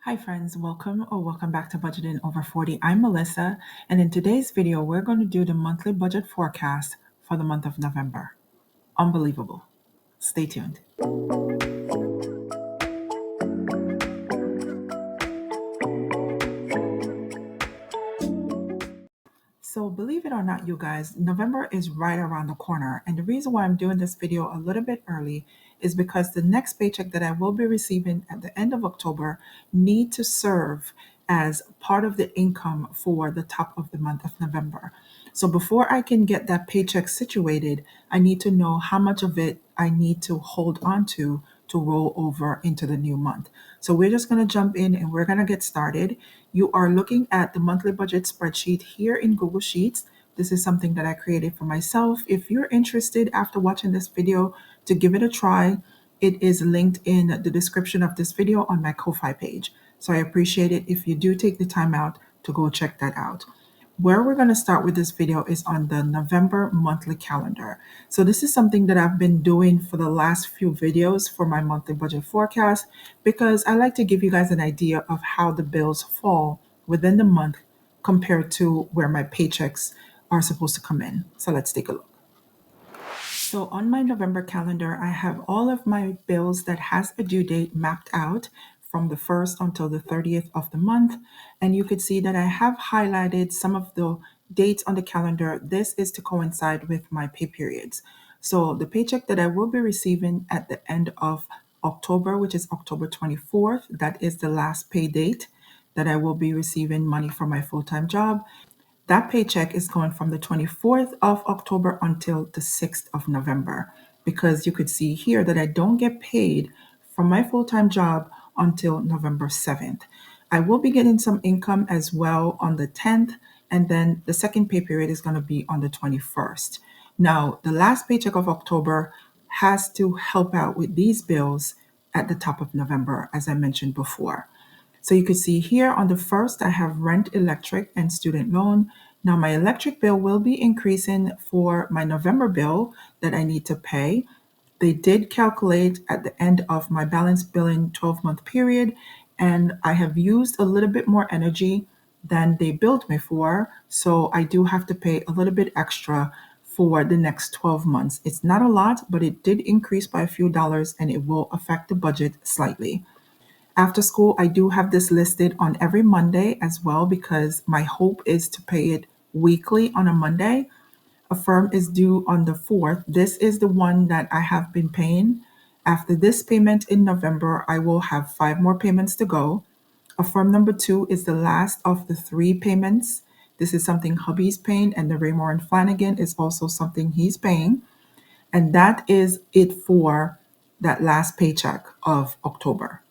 Hi friends, welcome back to Budgeting Over 40. I'm Melissa, and in today's video, we're going to do the monthly budget forecast for the month of November. Unbelievable. Stay tuned. So believe it or not, you guys, November is right around the corner. And the reason why I'm doing this video a little bit early is because the next paycheck that I will be receiving at the end of October need to serve as part of the income for the top of the month of November. So before I can get that paycheck situated, I need to know how much of it I need to hold on to roll over into the new month. So we're just going to jump in and we're going to get started. You are looking at the monthly budget spreadsheet here in Google Sheets. This is something that I created for myself. If you're interested after watching this video to give it a try, it is linked in the description of this video on my Ko-Fi page. So I appreciate it if you do take the time out to go check that out. Where we're going to start with this video is on the November monthly calendar. So this is something that I've been doing for the last few videos for my monthly budget forecast because I like to give you guys an idea of how the bills fall within the month compared to where my paychecks are supposed to come in. So let's take a look. So on my November calendar, I have all of my bills that has a due date mapped out from the 1st until the 30th of the month. And you could see that I have highlighted some of the dates on the calendar. This is to coincide with my pay periods. So the paycheck that I will be receiving at the end of October, which is October 24th, that is the last pay date that I will be receiving money from my full-time job. That paycheck is going from the 24th of October until the 6th of November, because you could see here that I don't get paid from my full-time job until November 7th. I will be getting some income as well on the 10th, and then the second pay period is going to be on the 21st. Now, the last paycheck of October has to help out with these bills at the top of November, as I mentioned before. So you could see here on the first, I have rent, electric, and student loan. Now my electric bill will be increasing for my November bill that I need to pay. They did calculate at the end of my balance billing 12-month period, and I have used a little bit more energy than they billed me for. So I do have to pay a little bit extra for the next 12 months. It's not a lot, but it did increase by a few dollars and it will affect the budget slightly. After school, I do have this listed on every Monday as well because my hope is to pay it weekly on a Monday. A firm is due on the 4th. This is the one that I have been paying. After this payment in November, I will have 5 more payments to go. A firm number 2 is the last of the 3 payments. This is something hubby's paying, and the Raymore and Flanagan is also something he's paying. And that is it for that last paycheck of October.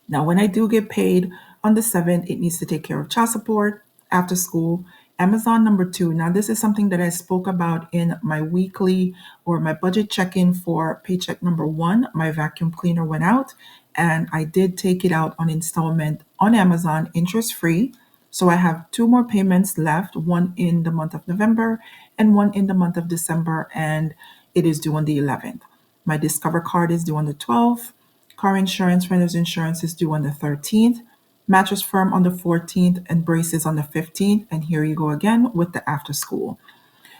Now, when I do get paid on the 7th, it needs to take care of child support, after school, Amazon number 2. Now, this is something that I spoke about in my weekly or my budget check-in for paycheck number 1. My vacuum cleaner went out and I did take it out on installment on Amazon, interest-free. So I have 2 more payments left, one in the month of November and one in the month of December, and it is due on the 11th. My Discover card is due on the 12th. Car insurance, renter's insurance is due on the 13th, Mattress Firm on the 14th, and braces on the 15th. And here you go again with the after school.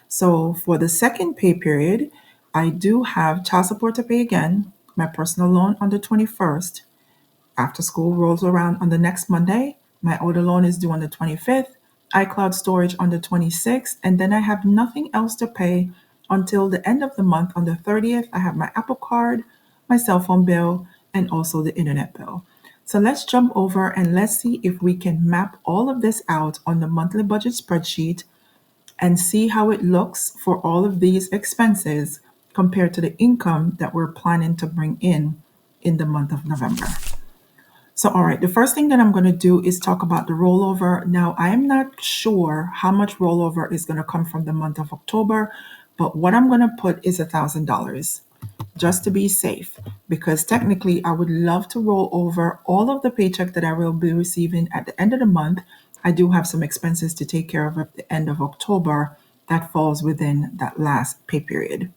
So for the second pay period, I do have child support to pay again, my personal loan on the 21st. After school rolls around on the next Monday. My auto loan is due on the 25th, iCloud storage on the 26th, and then I have nothing else to pay until the end of the month on the 30th. I have my Apple Card, my cell phone bill, and also the internet bill. So let's jump over and let's see if we can map all of this out on the monthly budget spreadsheet and see how it looks for all of these expenses compared to the income that we're planning to bring in the month of November. So, all right, the first thing that I'm going to do is talk about the rollover. Now, I am not sure how much rollover is going to come from the month of October, but what I'm going to put is $1,000 just to be safe, because technically I would love to roll over all of the paycheck that I will be receiving at the end of the month. I do have some expenses to take care of at the end of October that falls within that last pay period.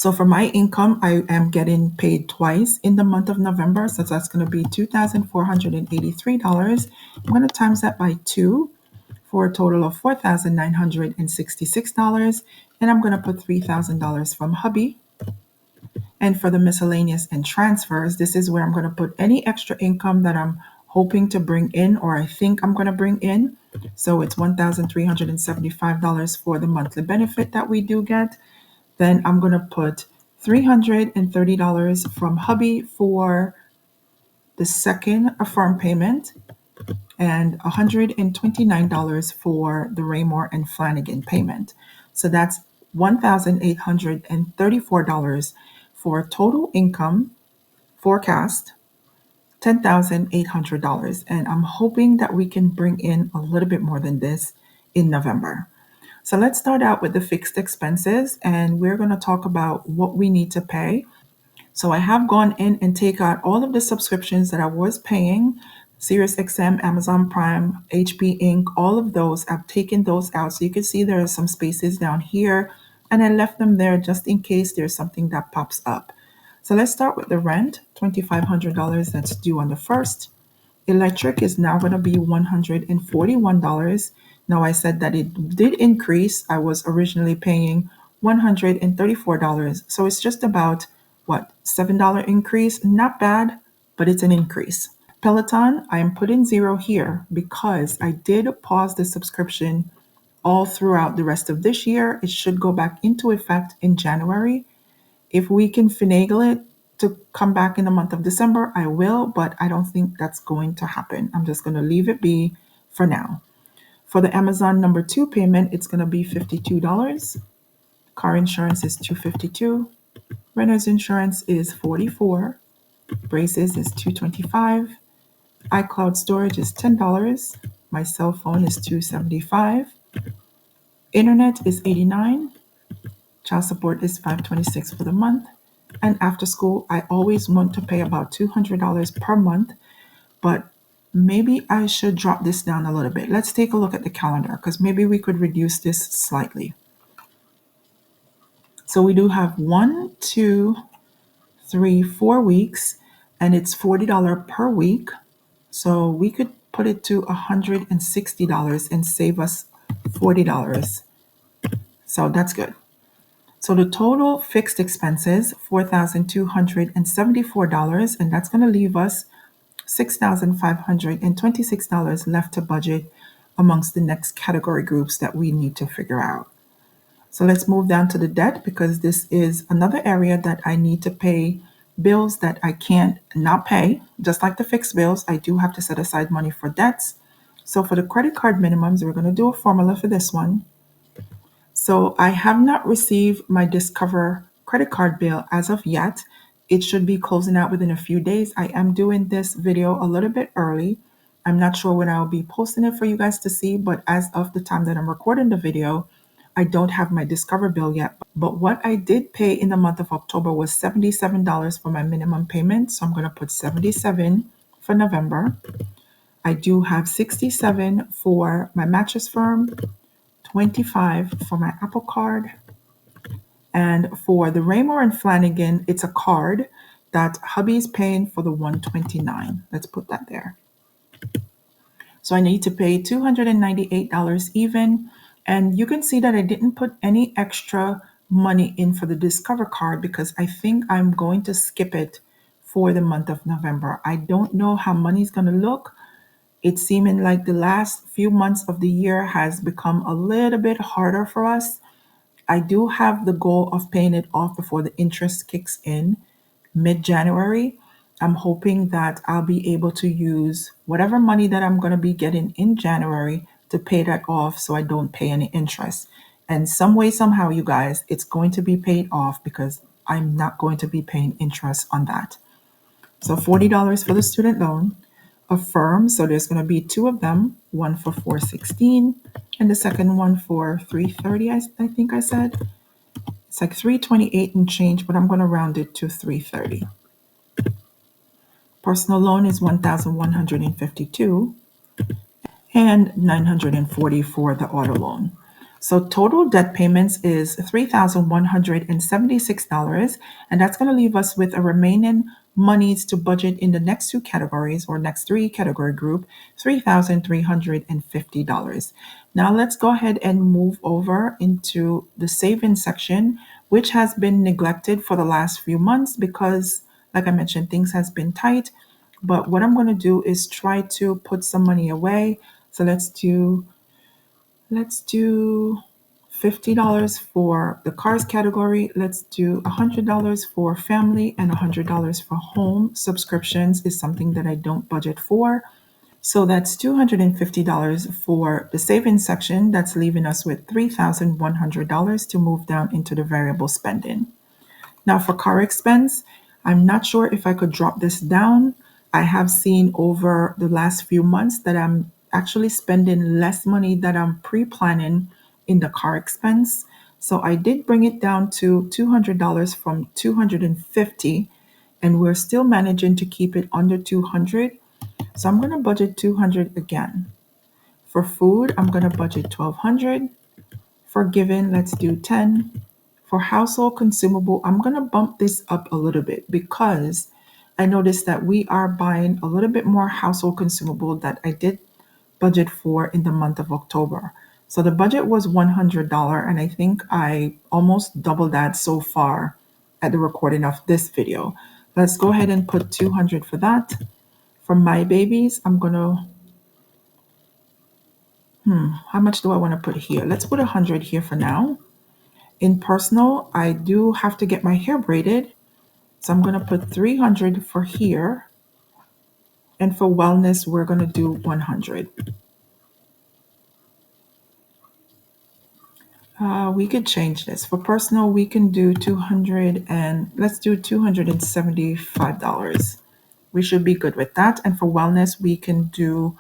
So for my income, I am getting paid twice in the month of November. So that's going to be $2,483. I'm going to times that by 2 for a total of $4,966. And I'm going to put $3,000 from hubby. And for the miscellaneous and transfers, this is where I'm going to put any extra income that I'm hoping to bring in or I think I'm going to bring in. So it's $1,375 for the monthly benefit that we do get. Then I'm going to put $330 from hubby for the second affirm payment and $129 for the Raymore and Flanagan payment. So that's $1,834 for total income forecast, $10,800. And I'm hoping that we can bring in a little bit more than this in November. So let's start out with the fixed expenses, and we're going to talk about what we need to pay. So I have gone in and take out all of the subscriptions that I was paying, SiriusXM, Amazon Prime, HP Inc., all of those. I've taken those out. So you can see there are some spaces down here, and I left them there just in case there's something that pops up. So let's start with the rent, $2,500 that's due on the 1st. Electric is now going to be $141. Now, I said that it did increase. I was originally paying $134. So it's just about, what, $7 increase? Not bad, but it's an increase. Peloton, I am putting 0 here because I did pause the subscription all throughout the rest of this year. It should go back into effect in January. If we can finagle it to come back in the month of December, I will, but I don't think that's going to happen. I'm just going to leave it be for now. For the Amazon number 2 payment, it's going to be $52. Car insurance is $252. Renter's insurance is $44. Braces is $225. iCloud storage is $10. My cell phone is $275. Internet is $89. Child support is $526 for the month. And after school, I always want to pay about $200 per month, but maybe I should drop this down a little bit. Let's take a look at the calendar because maybe we could reduce this slightly. So we do have 1, 2, 3, 4 weeks, and it's $40 per week. So we could put it to $160 and save us $40. So that's good. So the total fixed expenses, $4,274, and that's going to leave us $6,526 left to budget amongst the next category groups that we need to figure out. So let's move down to the debt because this is another area that I need to pay bills that I can't not pay. Just like the fixed bills, I do have to set aside money for debts. So for the credit card minimums, we're going to do a formula for this one. So I have not received my Discover credit card bill as of yet. It should be closing out within a few days. I am doing this video a little bit early. I'm not sure when I'll be posting it for you guys to see, but as of the time that I'm recording the video, I don't have my Discover bill yet. But what I did pay in the month of October was $77 for my minimum payment. So I'm going to put $77 for November. I do have $67 for my Mattress Firm, $25 for my Apple Card. And for the Raymore and Flanagan, it's a card that hubby's paying for the $129. Let's put that there. So I need to pay $298 even. And you can see that I didn't put any extra money in for the Discover card because I think I'm going to skip it for the month of November. I don't know how money's going to look. It's seeming like the last few months of the year has become a little bit harder for us. I do have the goal of paying it off before the interest kicks in mid-January. I'm hoping that I'll be able to use whatever money that I'm going to be getting in January to pay that off so I don't pay any interest. And some way, somehow, you guys, it's going to be paid off because I'm not going to be paying interest on that. So $40 for the student loan. Affirm, so there's going to be 2 of them, one for $416 and the second one for $330. I think I said it's like $328 and change, but I'm going to round it to $330. Personal loan is $1,152 and $940 for the auto loan. So total debt payments is $3,176, and that's going to leave us with a remaining monies to budget in the next two categories or next three category group, $3,350. Now let's go ahead and move over into the savings section, which has been neglected for the last few months because, like I mentioned, things has been tight. But what I'm going to do is try to put some money away. So let's do $50 for the cars category. Let's do $100 for family and $100 for home. Subscriptions is something that I don't budget for. So that's $250 for the savings section. That's leaving us with $3,100 to move down into the variable spending. Now for car expense, I'm not sure if I could drop this down. I have seen over the last few months that I'm actually spending less money that I'm pre-planning in the car expense. So I did bring it down to $200 from $250, and we're still managing to keep it under $200. So I'm going to budget $200 again. For food, I'm going to budget $1,200. For giving, let's do 10. For household consumable, I'm going to bump this up a little bit because I noticed that we are buying a little bit more household consumable that I did budget for in the month of October. So the budget was $100, and I think I almost doubled that so far at the recording of this video. Let's go ahead and put 200 for that. For my babies, I'm going to, how much do I want to put here? Let's put 100 here for now. In personal, I do have to get my hair braided. So I'm going to put 300 for here. And for wellness, we're going to do 100. We could change this. For personal, we can do 200 and let's do $275. We should be good with that. And for wellness, we can do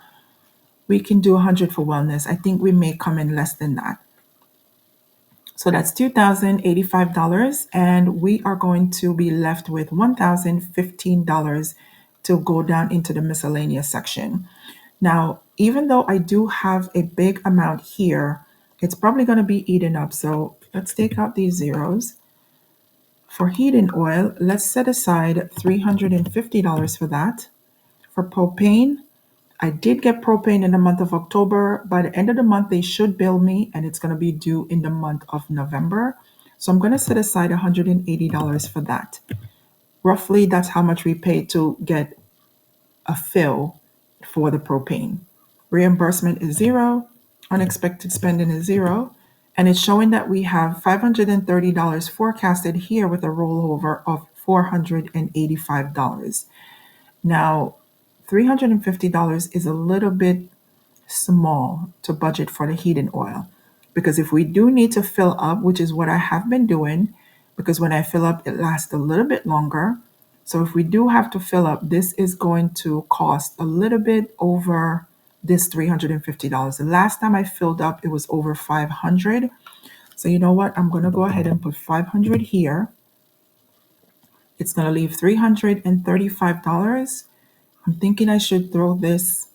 100 for wellness. I think we may come in less than that. So that's $2,085, and we are going to be left with $1,015 to go down into the miscellaneous section. Now, even though I do have a big amount here, it's probably going to be eaten up. So let's take out these zeros. For heating oil, let's set aside $350 for that. For propane, I did get propane in the month of October. By the end of the month, they should bill me, and it's going to be due in the month of November. So I'm going to set aside $180 for that. Roughly, that's how much we pay to get a fill for the propane. Reimbursement is zero, unexpected spending is zero, and it's showing that we have $530 forecasted here with a rollover of $485. Now, $350 is a little bit small to budget for the heating oil because if we do need to fill up, which is what I have been doing, because when I fill up, it lasts a little bit longer. So if we do have to fill up, this is going to cost a little bit over this $350. The last time I filled up, it was over $500. So you know what? I'm going to go ahead and put $500 here. It's going to leave $335. I'm thinking I should throw this.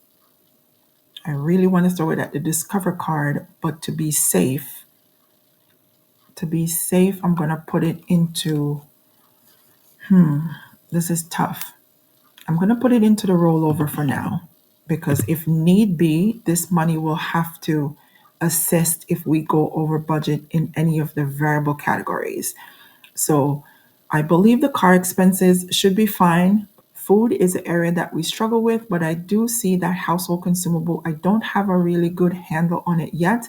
I really want to throw it at the Discover card, but to be safe, I'm going to put it into, this is tough. I'm going to put it into the rollover for now because if need be, this money will have to assist if we go over budget in any of the variable categories. So I believe the car expenses should be fine. Food is an area that we struggle with, but I do see that household consumable. I don't have a really good handle on it yet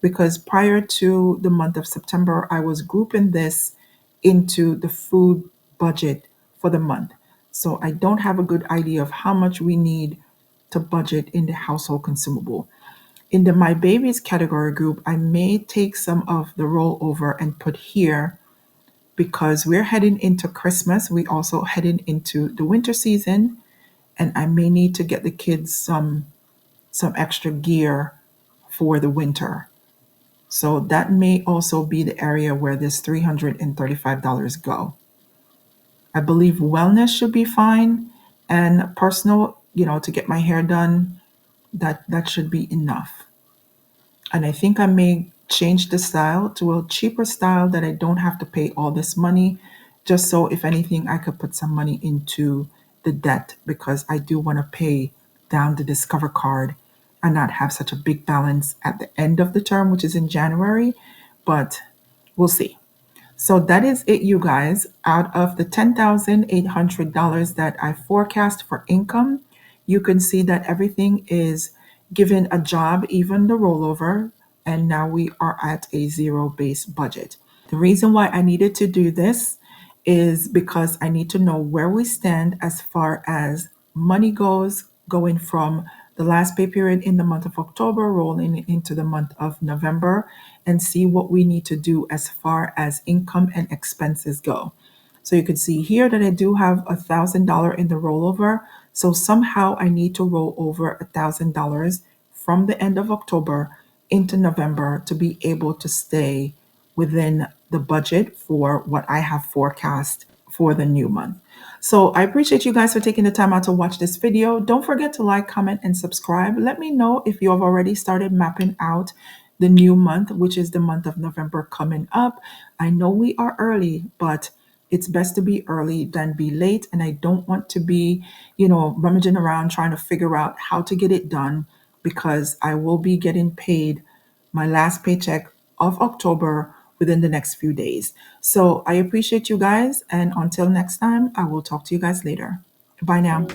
because prior to the month of September, I was grouping this into the food budget for the month. So I don't have a good idea of how much we need to budget in the household consumable. In the My Babies category group, I may take some of the rollover and put here because we're heading into Christmas. We also heading into the winter season, and I may need to get the kids some extra gear for the winter. So that may also be the area where this $335 go. I believe wellness should be fine, and personal, to get my hair done, that should be enough. And I think I may change the style to a cheaper style that I don't have to pay all this money, just so if anything, I could put some money into the debt because I do want to pay down the Discover card and not have such a big balance at the end of the term, which is in January. But we'll see. So that is it, you guys. Out of the $10,800 that I forecast for income, you can see that everything is given a job, even the rollover, and now we are at a zero base budget. The reason why I needed to do this is because I need to know where we stand as far as money goes, going from the last pay period in the month of October rolling into the month of November, and see what we need to do as far as income and expenses go. So you can see here that I do have $1,000 in the rollover. So somehow I need to roll over $1,000 from the end of October into November to be able to stay within the budget for what I have forecast for the new month. So I appreciate you guys for taking the time out to watch this video. Don't forget to like, comment, and subscribe. Let me know if you have already started mapping out the new month, which is the month of November coming up. I know we are early, but it's best to be early than be late. And I don't want to be, rummaging around trying to figure out how to get it done because I will be getting paid my last paycheck of October within the next few days. So I appreciate you guys. And until next time, I will talk to you guys later. Bye now.